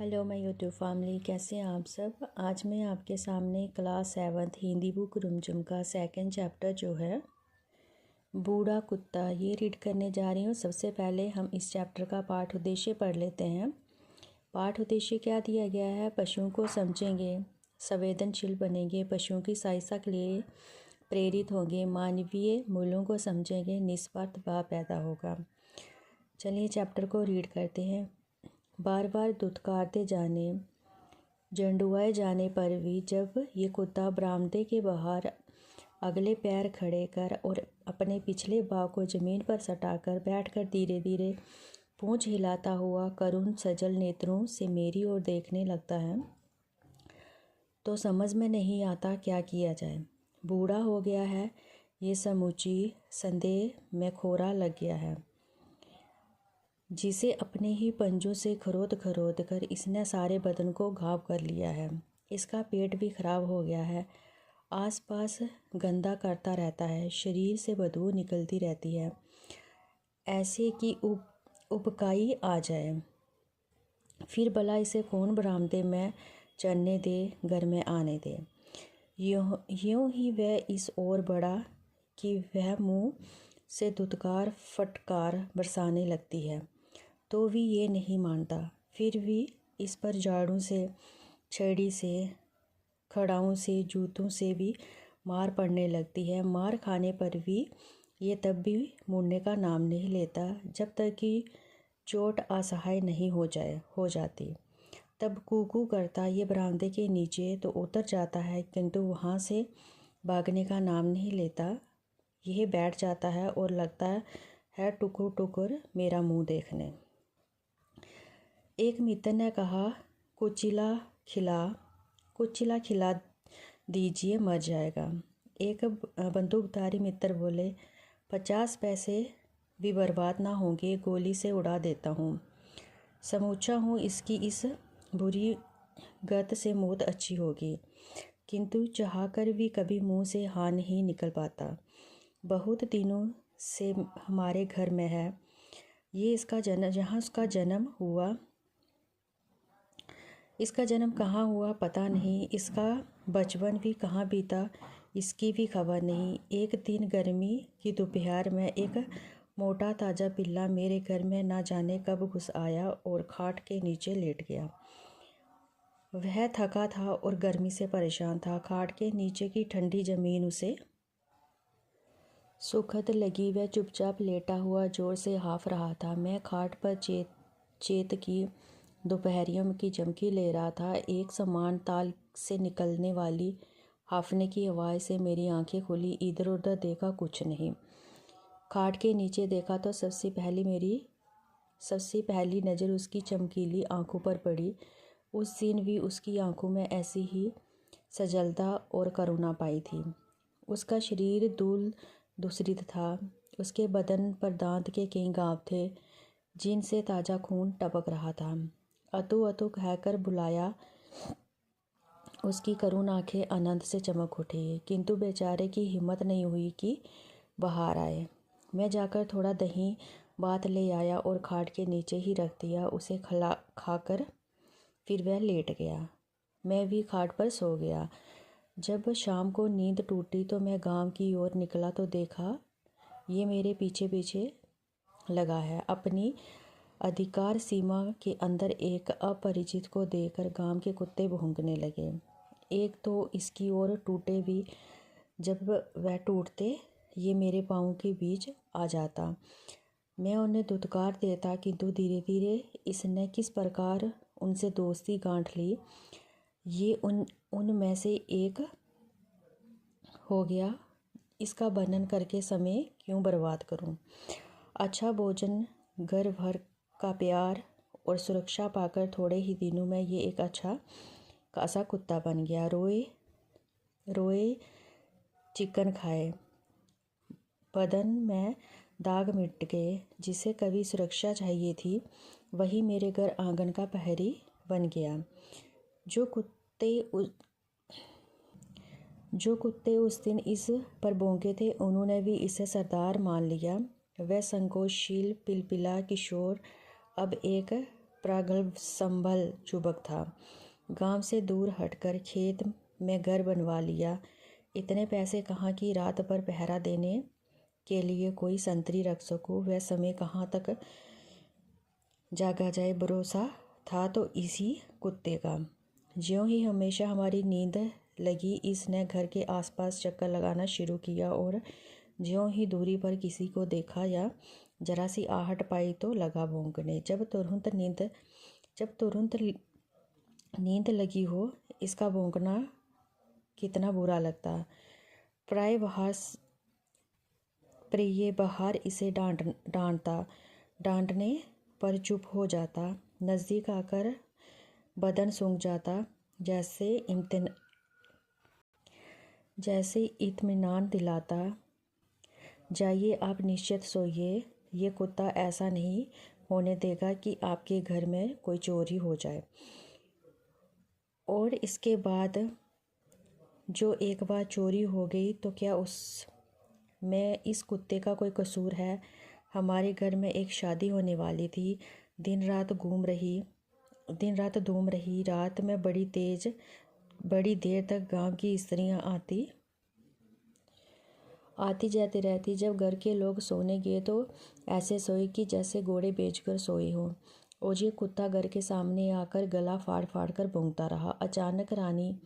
Hello my YouTube family, कैसे हैं आप सब। आज मैं आपके सामने क्लास 7th हिंदी बुक रुमझुम का सेकंड चैप्टर जो है बूढ़ा कुत्ता ये रीड करने जा रही हूँ। सबसे पहले हम इस चैप्टर का पाठ उद्देश्य पढ़ लेते हैं। पाठ उद्देश्य क्या दिया गया है? पशुओं को समझेंगे, संवेदनशील बनेंगे, पशुओं की सहायता के लिए प्रेरित होंगे, मानवीय मूल्यों को समझेंगे, निस्वार्थ भाव पैदा होगा। चलिए चैप्टर को रीड करते हैं। बार बार धुतकारते जाने, झंडुआए जाने पर भी जब ये कुत्ता बरामदे के बाहर अगले पैर खड़े कर और अपने पिछले भाग को ज़मीन पर सटाकर बैठकर धीरे धीरे पूंछ हिलाता हुआ करुण सजल नेत्रों से मेरी ओर देखने लगता है तो समझ में नहीं आता क्या किया जाए। बूढ़ा हो गया है, ये समूची संदेह में खोरा लग गया है, जिसे अपने ही पंजों से खरोद खरोद कर इसने सारे बदन को घाव कर लिया है। इसका पेट भी खराब हो गया है, आसपास गंदा करता रहता है, शरीर से बदबू निकलती रहती है, ऐसे कि उबकाई आ जाए। फिर भला इसे कौन बरामदे में चढ़ने दे, घर में आने दे। यूँ ही वह इस ओर बढ़ा कि वह मुँह से धुतकार फटकार बरसाने लगती है तो भी ये नहीं मानता। फिर भी इस पर झाड़ू से, छड़ी से, खड़ाऊँ से, जूतों से भी मार पड़ने लगती है। मार खाने पर भी ये तब भी मुड़ने का नाम नहीं लेता जब तक कि चोट असहाय नहीं हो जाती। तब कूकू करता ये बरामदे के नीचे तो उतर जाता है, किंतु वहाँ से भागने का नाम नहीं लेता। यह बैठ जाता है और लगता है टुकुर टुकुर मेरा मुंह देखने। एक मित्र ने कहा, कुचिला खिला दीजिए, मर जाएगा। एक बंदूकधारी मित्र बोले, 50 पैसे भी बर्बाद ना होंगे, गोली से उड़ा देता हूँ। समूचा हूँ इसकी इस बुरी गत से मौत अच्छी होगी, किंतु चाहकर भी कभी मुंह से हाँ नहीं निकल पाता। बहुत दिनों से हमारे घर में है। ये जहाँ इसका जन्म कहाँ हुआ पता नहीं, इसका बचपन भी कहाँ बीता इसकी भी खबर नहीं। एक दिन गर्मी की दोपहर में एक मोटा ताज़ा पिल्ला मेरे घर में ना जाने कब घुस आया और खाट के नीचे लेट गया। वह थका था और गर्मी से परेशान था। खाट के नीचे की ठंडी ज़मीन उसे सुखद लगी। वह चुपचाप लेटा हुआ जोर से हाँफ रहा था। मैं खाट पर चेत की दोपहरियों की झमकी ले रहा था। एक समान ताल से निकलने वाली हाँफने की आवाज़ से मेरी आंखें खुली। इधर उधर देखा, कुछ नहीं। खाट के नीचे देखा तो सबसे पहली नज़र उसकी चमकीली आंखों पर पड़ी। उस दिन भी उसकी आंखों में ऐसी ही सजलता और करुणा पाई थी। उसका शरीर दूसरी था। उसके बदन पर दांत के कई घाव थे जिनसे ताज़ा खून टपक रहा था। अतु अतु कहकर बुलाया। उसकी करुण आंखें आनंद से चमक उठी, किंतु बेचारे की हिम्मत नहीं हुई कि बाहर आए। मैं जाकर थोड़ा दही भात ले आया और खाट के नीचे ही रख दिया। उसे खाकर फिर वह लेट गया। मैं भी खाट पर सो गया। जब शाम को नींद टूटी तो मैं गांव की ओर निकला तो देखा ये मेरे पीछे पीछे लगा है। अपनी अधिकार सीमा के अंदर एक अपरिचित को देखकर गांव के कुत्ते भौंकने लगे। एक तो इसकी ओर टूटे भी, जब वह टूटते ये मेरे पाँव के बीच आ जाता। मैं उन्हें धुतकार देता, किंतु धीरे धीरे इसने किस प्रकार उनसे दोस्ती गांठ ली ये उनमें से एक हो गया। इसका वर्णन करके समय क्यों बर्बाद करूं। अच्छा भोजन, घर भर का प्यार और सुरक्षा पाकर थोड़े ही दिनों में ये एक अच्छा खासा कुत्ता बन गया। रोए चिकन खाए, बदन में दाग मिट गए। जिसे कभी सुरक्षा चाहिए थी वही मेरे घर आंगन का प्रहरी बन गया। जो कुत्ते उस दिन इस पर भौंके थे उन्होंने भी इसे सरदार मान लिया। वह संकोचशील पिलपिला किशोर अब एक प्रगल्भ संभल युवक था। गांव से दूर हटकर खेत में घर बनवा लिया। इतने पैसे कहाँ कि रात भर पहरा देने के लिए कोई संतरी रख सकूं, वह समय कहाँ तक जागा जाए। भरोसा था तो इसी कुत्ते का। ज्यों ही हमेशा हमारी नींद लगी, इसने घर के आसपास चक्कर लगाना शुरू किया और ज्यों ही दूरी पर किसी को देखा या जरा सी आहट पाई तो लगा भौंकने। जब तुरंत नींद लगी हो, इसका भौंकना कितना बुरा लगता। प्राय बाहर इसे डांटने पर चुप हो जाता। नज़दीक आकर बदन सूंघ जाता, जैसे इत्मीनान दिलाता। जाइए, आप निश्चित सोइए, ये कुत्ता ऐसा नहीं होने देगा कि आपके घर में कोई चोरी हो जाए। और इसके बाद जो एक बार चोरी हो गई तो क्या उसमें इस कुत्ते का कोई कसूर है? हमारे घर में एक शादी होने वाली थी। दिन रात धूम रही। रात में बड़ी देर तक गांव की स्त्रियां आती जाती रहती। जब घर के लोग सोने गए तो ऐसे सोए कि जैसे घोड़े बेचकर सोए हों। और ये कुत्ता घर के सामने आकर गला फाड़ फाड़ कर भौंकता रहा। अचानक रानी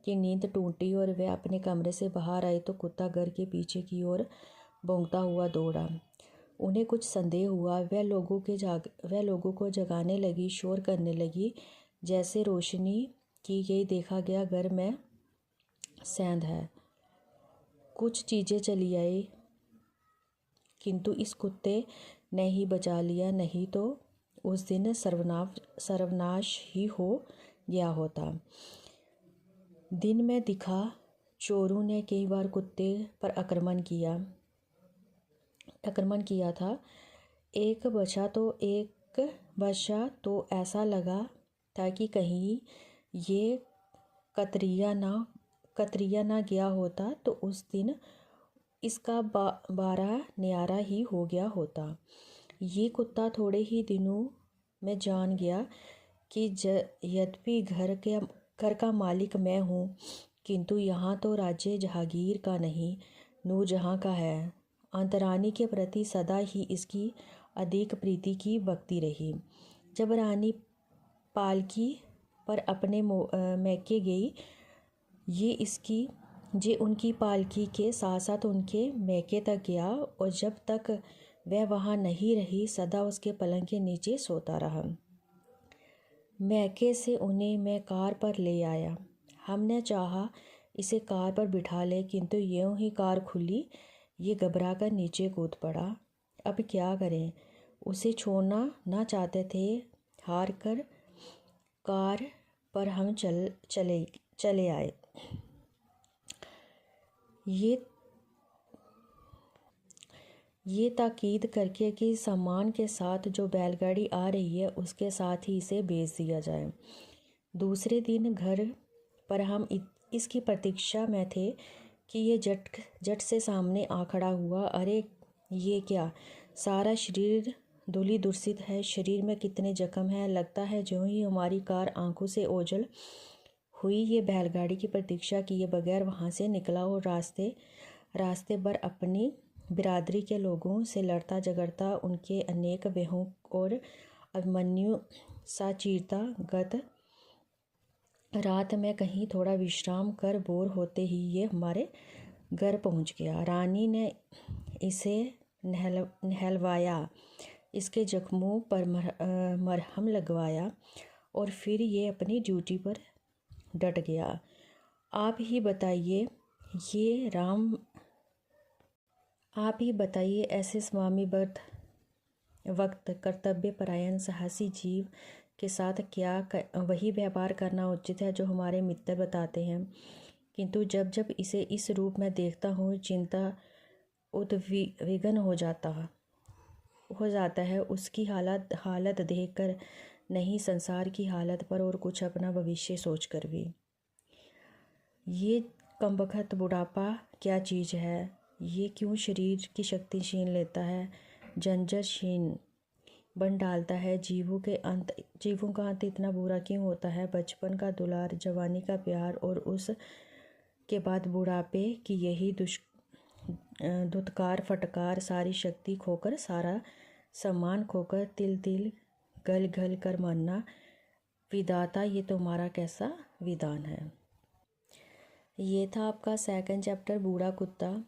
की नींद टूटी और वह अपने कमरे से बाहर आई तो कुत्ता घर के पीछे की ओर भौंकता हुआ दौड़ा। उन्हें कुछ संदेह हुआ। वह लोगों को जगाने लगी, शोर करने लगी। जैसे रोशनी की गई, देखा गया घर में सेंध है। कुछ चीज़ें चली आई, किंतु इस कुत्ते ने ही बचा लिया, नहीं तो उस दिन सर्वनाश ही हो गया होता। दिन में दिखा, चोरों ने कई बार कुत्ते पर आक्रमण किया था। एक बचा तो ऐसा लगा था कि कहीं ये कतरिया ना गया होता तो उस दिन इसका बारह न्यारा ही हो गया होता। ये कुत्ता थोड़े ही दिनों में जान गया कि यद्यपि घर का मालिक मैं हूँ, किंतु यहाँ तो राज्य जहांगीर का नहीं, नूरजहाँ का है। अंतरानी के प्रति सदा ही इसकी अधिक प्रीति की भक्ति रही। जब रानी पालकी पर अपने मैके गई, ये उनकी पालकी के साथ साथ उनके मैके तक गया और जब तक वह वहाँ नहीं रही, सदा उसके पलंग के नीचे सोता रहा। मैके से उन्हें मैं कार पर ले आया। हमने चाहा इसे कार पर बिठा ले, किंतु यूं ही कार खुली, ये घबराकर नीचे कूद पड़ा। अब क्या करें? उसे छोड़ना ना चाहते थे। हार कर कार पर हम चले आए। ये ताकीद करके कि सामान के साथ जो बैलगाड़ी आ रही है उसके साथ ही इसे भेज दिया जाए। दूसरे दिन घर पर हम इसकी प्रतीक्षा में थे कि ये जट से सामने आ खड़ा हुआ। अरे ये क्या, सारा शरीर धूली दुर्सित है, शरीर में कितने जख्म हैं। लगता है जो ही हमारी कार आंखों से ओझल हुई, ये बैलगाड़ी की प्रतीक्षा किए बगैर वहाँ से निकला और रास्ते भर अपनी बिरादरी के लोगों से लड़ता झगड़ता, उनके अनेक व्यहों और अभिमन्यु सा चीरता गत रात में कहीं थोड़ा विश्राम कर बोर होते ही ये हमारे घर पहुंच गया। रानी ने इसे नहलवाया, इसके जख्मों पर मरहम लगवाया और फिर ये अपनी ड्यूटी पर डट गया। आप ही बताइए ऐसे स्वामीबद्ध वक्त कर्तव्य परायण साहसी जीव के साथ क्या वही व्यवहार करना उचित है जो हमारे मित्र बताते हैं। किंतु जब इसे इस रूप में देखता हूँ, चिंता उद्विग्न हो जाता है। उसकी हालत देखकर नहीं, संसार की हालत पर और कुछ अपना भविष्य सोचकर भी। ये कमबख्त बुढ़ापा क्या चीज़ है? ये क्यों शरीर की शक्ति छीन लेता है, जंजर छीन। बन डालता है। जीवों का अंत इतना बुरा क्यों होता है। बचपन का दुलार, जवानी का प्यार और उस के बाद बुढ़ापे की यही धुतकार फटकार, सारी शक्ति खोकर, सारा सम्मान खोकर, तिल तिल गल गल कर मरना। विधाता ये तुम्हारा कैसा विधान है। ये था आपका सेकंड चैप्टर, बूढ़ा कुत्ता।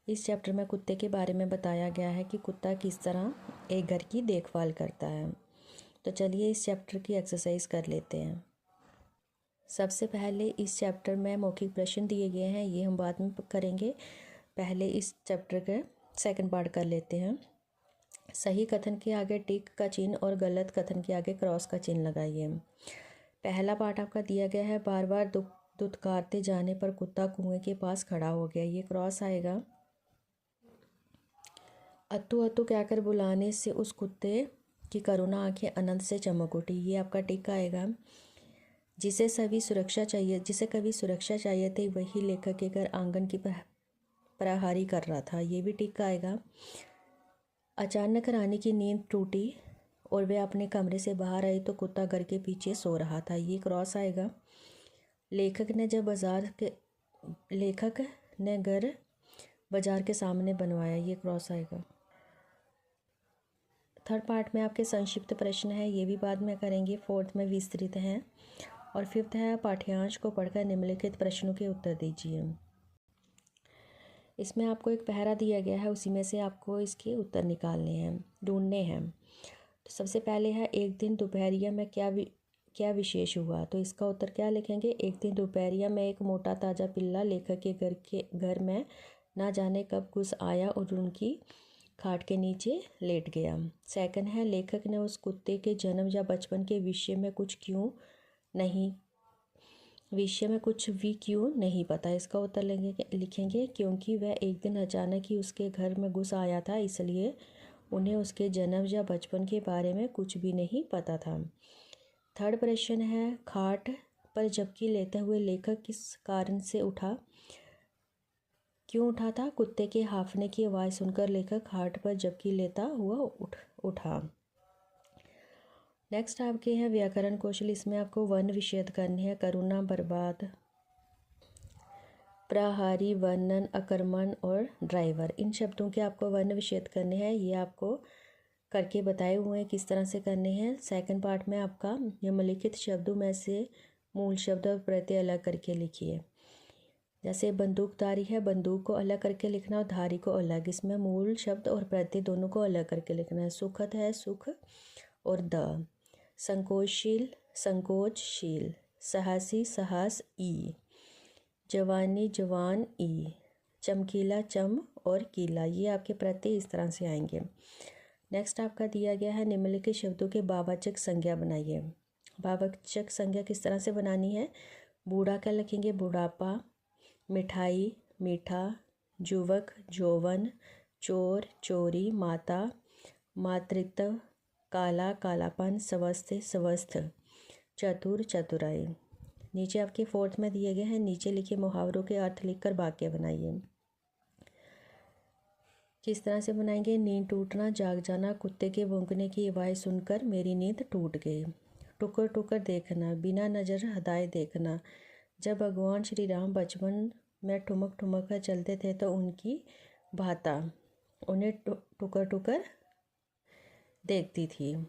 इस चैप्टर में कुत्ते के बारे में बताया गया है कि कुत्ता किस तरह एक घर की देखभाल करता है। तो चलिए इस चैप्टर की एक्सरसाइज कर लेते हैं। सबसे पहले इस चैप्टर में मौखिक प्रश्न दिए गए हैं, ये हम बाद में करेंगे। पहले इस चैप्टर का सेकंड पार्ट कर लेते हैं। सही कथन के आगे टिक का चिन्ह और गलत कथन के आगे क्रॉस का चिन्ह लगाइए। पहला पार्ट आपका दिया गया है, बार बार दुत्कारते जाने पर कुत्ता कुएं के पास खड़ा हो गया, ये क्रॉस आएगा। अत्तू अत्तू कहकर बुलाने से उस कुत्ते की करुणा आंखें आनंद से चमक उठी, ये आपका टिक आएगा। जिसे कभी सुरक्षा चाहिए थी वही लेखक के घर आंगन की प्रहारी कर रहा था, ये भी टिक आएगा। अचानक रानी की नींद टूटी और वे अपने कमरे से बाहर आई तो कुत्ता घर के पीछे सो रहा था, ये क्रॉस आएगा। लेखक ने घर बाजार के सामने बनवाया, ये क्रॉस आएगा। थर्ड पार्ट में आपके संक्षिप्त प्रश्न है, ये भी बाद में करेंगे। फोर्थ में विस्तृत हैं और फिफ्थ है पाठ्यांश को पढ़कर निम्नलिखित प्रश्नों के उत्तर दीजिए। इसमें आपको एक पहरा दिया गया है, उसी में से आपको इसके उत्तर ढूंढने हैं। तो सबसे पहले है, एक दिन दोपहरिया में क्या विशेष हुआ। तो इसका उत्तर क्या लिखेंगे। एक दिन दोपहरिया में एक मोटा ताज़ा पिल्ला लेखक के घर में ना जाने कब घुस आया और उनकी खाट के नीचे लेट गया। सेकंड है, लेखक ने उस कुत्ते के जन्म या बचपन के विषय में कुछ भी क्यों नहीं पता। इसका उत्तर लिखेंगे क्योंकि वह एक दिन अचानक ही उसके घर में घुस आया था, इसलिए उन्हें उसके जन्म या बचपन के बारे में कुछ भी नहीं पता था। थर्ड प्रश्न है, खाट पर झपकी लेते हुए लेखक किस कारण से क्यों उठा था। कुत्ते के हांफने की आवाज़ सुनकर लेखक खाट पर झपकी लेता हुआ उठा। नेक्स्ट आपके हैं व्याकरण कौशल, इसमें आपको वर्ण विच्छेद करने हैं। करुणा, बर्बाद, प्रहारी, वर्णन, अकर्मण और ड्राइवर, इन शब्दों के आपको वर्ण विच्छेद करने हैं, ये आपको करके बताए हुए हैं किस तरह से करने हैं। सेकंड पार्ट में आपका निम्नलिखित शब्दों में से मूल शब्द और प्रत्यय अलग करके लिखिए। जैसे बंदूकधारी है, बंदूक को अलग करके लिखना और धारी को अलग, इसमें मूल शब्द और प्रत्यय दोनों को अलग करके लिखना है। सुखद है, सुख और द। संकोचशील, संकोचशील। साहसी, साहस, ई। जवानी, जवान, ई। चमकीला, चम और कीला, ये आपके प्रत्यय इस तरह से आएंगे। नेक्स्ट आपका दिया गया है, निम्नलिखित शब्दों के भाववाचक संज्ञा बनाइए। भाववाचक संज्ञा किस तरह से बनानी है। बूढ़ा क्या लिखेंगे, बुढ़ापा। मिठाई, मीठा। युवक, यौवन। चोर, चोरी। माता, मातृत्व। काला, कालापन। स्वस्थ, स्वस्थ। चतुर, चतुराई। नीचे आपके फोर्थ में दिए गए हैं, नीचे लिखे मुहावरों के अर्थ लिखकर वाक्य बनाइए। किस तरह से बनाएंगे। नींद टूटना, जाग जाना। कुत्ते के भौंकने की आवाज़ सुनकर मेरी नींद टूट गई। टुकर टुकर देखना, बिना नज़र हदाए देखना। जब भगवान श्री राम बचपन में ठुमक ठुमक कर चलते थे तो उनकी भाता उन्हें टुकर टुकर देखती थी।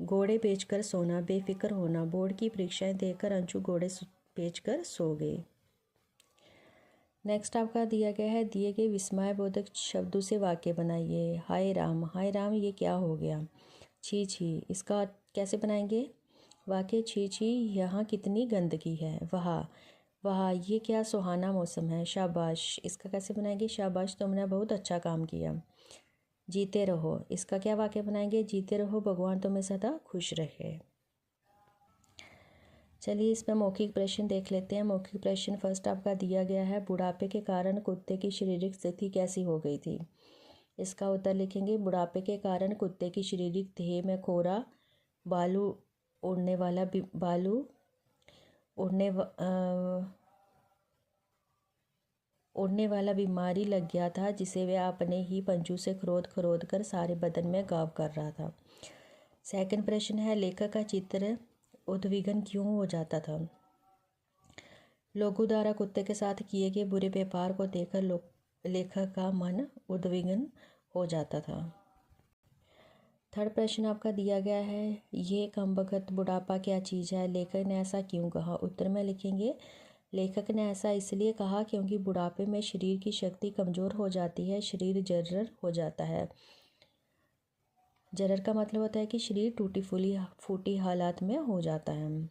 घोड़े बेचकर सोना, बेफिक्र होना। बोर्ड की परीक्षाएं देकर अंशु घोड़े बेचकर सो गए। नेक्स्ट आपका दिया गया है, दिए गए विस्मयबोधक शब्दों से वाक्य बनाइए। हाय राम, ये क्या हो गया। छी छी, इसका कैसे बनाएंगे वाक्य। छी छी, यहाँ कितनी गंदगी है। वाह, ये क्या सुहाना मौसम है। शाबाश, इसका कैसे बनाएंगे। शाबाश, तुमने बहुत अच्छा काम किया। जीते रहो, इसका क्या वाक्य बनाएंगे। जीते रहो, भगवान तुम्हें सदा खुश रखे। चलिए इसमें मौखिक प्रश्न देख लेते हैं। मौखिक प्रश्न फर्स्ट आपका दिया गया है, बुढ़ापे के कारण कुत्ते की शारीरिक स्थिति कैसी हो गई थी। इसका उत्तर लिखेंगे, बुढ़ापे के कारण कुत्ते की शारीरिक देह में खोरा, बालू उड़ने उड़ने वाला बीमारी लग गया था जिसे वह अपने ही पंजों से खरोद खरोद कर सारे बदन में घाव कर रहा था। सेकंड प्रश्न है, लेखक का चित्र उद्विग्न क्यों हो जाता था? लोगों द्वारा कुत्ते के साथ किए गए बुरे व्यवहार को देखकर लेखक का मन उद्विग्न हो जाता था। थर्ड प्रश्न आपका दिया गया है, ये कमबख्त बुढ़ापा क्या चीज़ है, लेखक ने ऐसा क्यों कहा? उत्तर में लिखेंगे, लेखक ने ऐसा इसलिए कहा क्योंकि बुढ़ापे में शरीर की शक्ति कमज़ोर हो जाती है, शरीर जर्जर हो जाता है। जर्जर का मतलब होता है कि शरीर टूटी फूटी हालात में हो जाता है।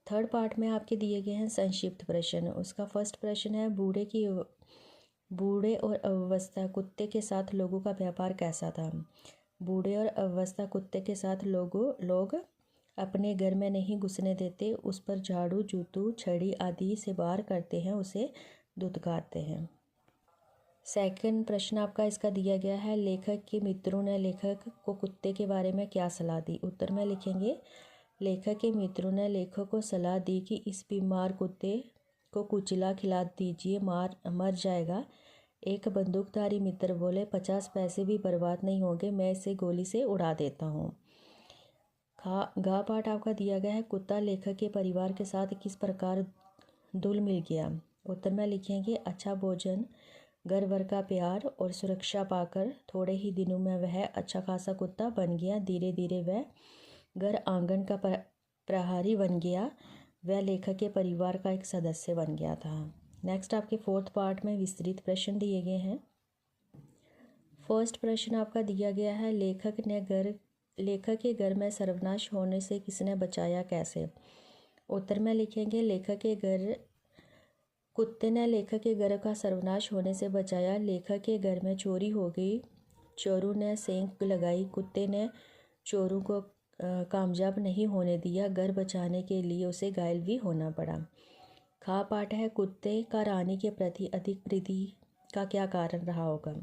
थर्ड पार्ट में आपके दिए गए हैं संक्षिप्त प्रश्न। उसका फर्स्ट प्रश्न है, बूढ़े और अवस्था कुत्ते के साथ लोगों का व्यापार कैसा था? बूढ़े और अवस्था कुत्ते के साथ लोग अपने घर में नहीं घुसने देते, उस पर झाड़ू जूतू छड़ी आदि से वार करते हैं, उसे धुतकारते हैं। सेकंड प्रश्न आपका इसका दिया गया है, लेखक के मित्रों ने लेखक को कुत्ते के बारे में क्या सलाह दी? उत्तर में लिखेंगे, लेखक के मित्रों ने लेखक को सलाह दी कि इस बीमार कुत्ते को कुचला खिला दीजिए, मर जाएगा। एक बंदूकधारी मित्र बोले, 50 पैसे भी बर्बाद नहीं होंगे, मैं इसे गोली से उड़ा देता हूँ। गा पाठ आपका दिया गया है, कुत्ता लेखक के परिवार के साथ किस प्रकार घुल मिल गया? उत्तर में लिखेंगे, अच्छा भोजन, घर भर का प्यार और सुरक्षा पाकर थोड़े ही दिनों में वह अच्छा खासा कुत्ता बन गया। धीरे धीरे वह घर आंगन का प्रहरी बन गया। वह लेखक के परिवार का एक सदस्य बन गया था। नेक्स्ट आपके फोर्थ पार्ट में विस्तृत प्रश्न दिए गए हैं। फर्स्ट प्रश्न आपका दिया गया है, लेखक के घर में सर्वनाश होने से किसने बचाया, कैसे? उत्तर में लिखेंगे, कुत्ते ने लेखक के घर का सर्वनाश होने से बचाया। लेखक के घर में चोरी हो गई, चोरों ने सेंध लगाई, कुत्ते ने चोरों को कामयाब नहीं होने दिया, घर बचाने के लिए उसे घायल भी होना पड़ा। खा पाठ है, कुत्ते का रानी के प्रति अधिक प्रीति का क्या कारण रहा होगा?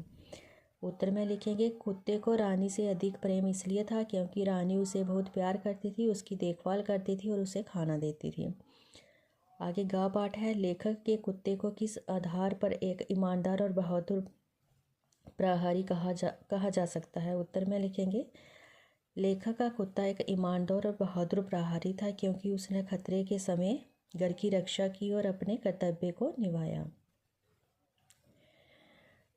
उत्तर में लिखेंगे, कुत्ते को रानी से अधिक प्रेम इसलिए था क्योंकि रानी उसे बहुत प्यार करती थी, उसकी देखभाल करती थी और उसे खाना देती थी। आगे गा पाठ है, लेखक के कुत्ते को किस आधार पर एक ईमानदार और बहादुर प्रहरी कहा जा सकता है? उत्तर में लिखेंगे, लेखक का कुत्ता एक ईमानदार और बहादुर प्रहरी था क्योंकि उसने खतरे के समय घर की रक्षा की और अपने कर्तव्य को निभाया।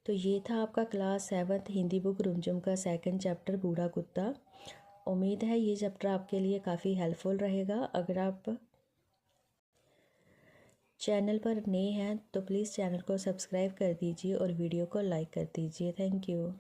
तो ये था आपका क्लास 7th हिंदी बुक रुमझुम का सेकंड चैप्टर बूढ़ा कुत्ता। उम्मीद है ये चैप्टर आपके लिए काफ़ी हेल्पफुल रहेगा। अगर आप चैनल पर नए हैं तो प्लीज़ चैनल को सब्सक्राइब कर दीजिए और वीडियो को लाइक कर दीजिए। Thank you.